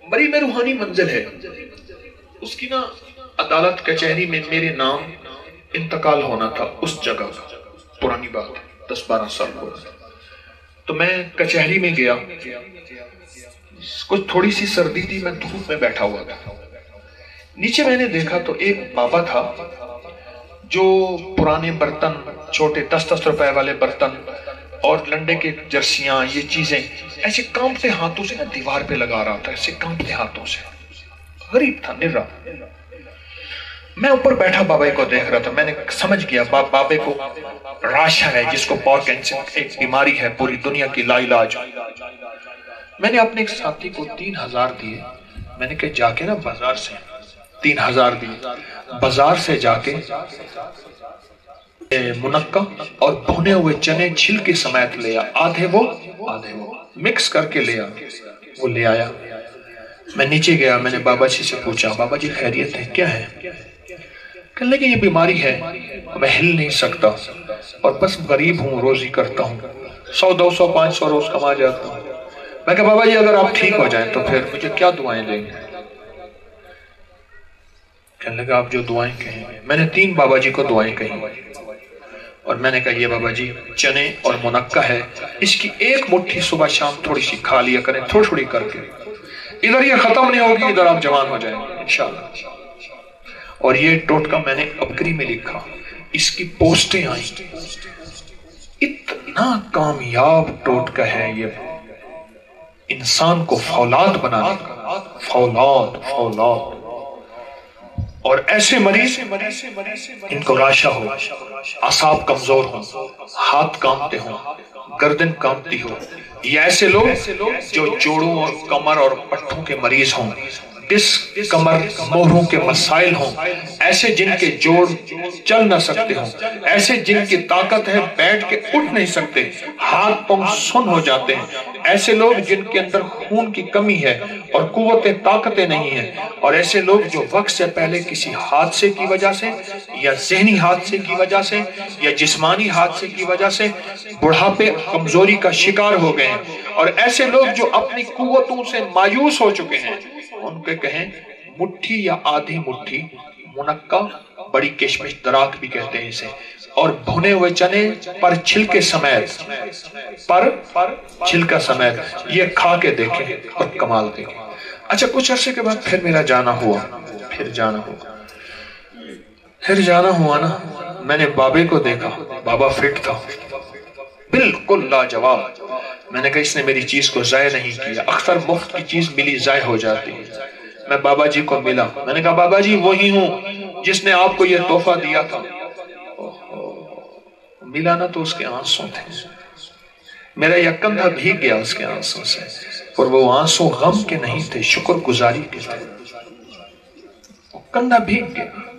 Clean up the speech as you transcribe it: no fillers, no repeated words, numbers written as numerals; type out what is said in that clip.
بڑی میں روحانی منزل ہے اس کی نا، عدالت کچہری میں میرے نام انتقال ہونا تھا اس جگہ کا، پرانی بات 10-12 سال ہو، تو میں کچہری میں گیا، کچھ تھوڑی سی سردی تھی، میں دھوپ میں بیٹھا ہوا تھا، نیچے میں نے دیکھا تو ایک بابا تھا جو پرانے برتن، چھوٹے 10-10 روپے والے برتن اور لنڈے کے جرسیاں، یہ چیزیں ایسے کانپتے ہاتھوں سے دیوار پہ لگا رہا تھا، ایسے کانپتے ہاتھوں سے، غریب تھا، نرا۔ میں اوپر بیٹھا بابے کو دیکھ رہا تھا، میں نے سمجھ گیا بابے کو راشا ہے، جس کو پاور کینسر ایک بیماری ہے پوری دنیا کی لا علاج۔ میں نے اپنے ایک ساتھی کو 3000 دیے، میں نے کہا جا کے نا بازار سے 3000 دیے، بازار سے جا کے منقع اور بھنے ہوئے چنے چھلکے سمیت لیا، آدھے وہ مکس کر کے لیا، وہ لے آیا۔ میں نیچے گیا، میں نے بابا جی سے پوچھا، بابا جی خیریت ہے؟ کیا ہے؟ کہنے لگے یہ بیماری ہے، میں ہل نہیں سکتا اور بس غریب ہوں، روزی کرتا ہوں، 100 200 500 روز کما جاتا ہوں۔ میں کہا بابا جی اگر آپ ٹھیک ہو جائیں تو پھر مجھے کیا دعائیں دیں گے؟ کہنے لگا آپ جو دعائیں کہیں گے۔ میں نے 3 بابا جی کو دعائیں کہیں اور میں نے کہا یہ بابا جی چنے اور منقع ہے، اس کی ایک مٹھی صبح شام تھوڑی سی کھا لیا کریں، تھوڑی تھوڑی کر کے، ادھر یہ ختم نہیں ہوگی، ادھر آپ جوان ہو جائیں گے انشاءاللہ۔ اور یہ ٹوٹکا میں نے ابکری میں لکھا، اس کی پوسٹیں آئیں، اتنا کامیاب ٹوٹکا ہے یہ، انسان کو فولاد بنانے کا، فولاد۔ اور ایسے مریض ان کو راشا ہو، اعصاب کمزور ہوں، ہاتھ کامتے ہوں، گردن کامتی ہو، یہ ایسے لوگ جو جوڑوں اور کمر اور پٹھوں کے مریض ہوں، ڈسک، کمر، موہروں کے مسائل ہوں، ایسے جن کے جوڑ چل نہ سکتے ہوں، ایسے جن کی طاقت ہے بیٹھ کے اٹھ نہیں سکتے، ہاتھ پاؤں سن ہو جاتے ہیں، ایسے لوگ جن کے اندر خون کی کمی ہے اور قوتیں طاقتیں نہیں ہیں، اور ایسے لوگ جو وقت سے پہلے کسی حادثے کی وجہ سے یا ذہنی حادثے کی وجہ سے یا جسمانی حادثے کی وجہ سے بڑھاپے کمزوری کا شکار ہو گئے ہیں، اور ایسے لوگ جو اپنی قوتوں سے مایوس ہو چکے ہیں، ان کے کہیں مٹھی یا آدھی مٹھی منقع، بڑی کشمش دراک بھی کہتے ہیں اسے، اور بھنے ہوئے چنے پر چھلکے سمیت یہ کھا کے دیکھیں اور کمال دیکھیں۔ اچھا کچھ عرصے کے بعد پھر میرا جانا ہوا نا، میں نے بابے کو دیکھا، بابا فٹ تھا، بالکل لاجواب۔ میں نے کہا اس نے میری چیز کو ضائع نہیں کیا، اکثر مفت کی چیز ملی ضائع ہو جاتی ہے۔ میں بابا جی کو ملا، میں نے کہا بابا جی وہی ہوں جس نے آپ کو یہ تحفہ دیا تھا۔ ملا نا تو اس کے آنسوں تھے، میرا یہ کندھا بھیگ گیا اس کے آنسوں سے، اور وہ آنسوں غم کے نہیں تھے، شکر گزاری کے تھے، وہ کندھا بھیگ گیا۔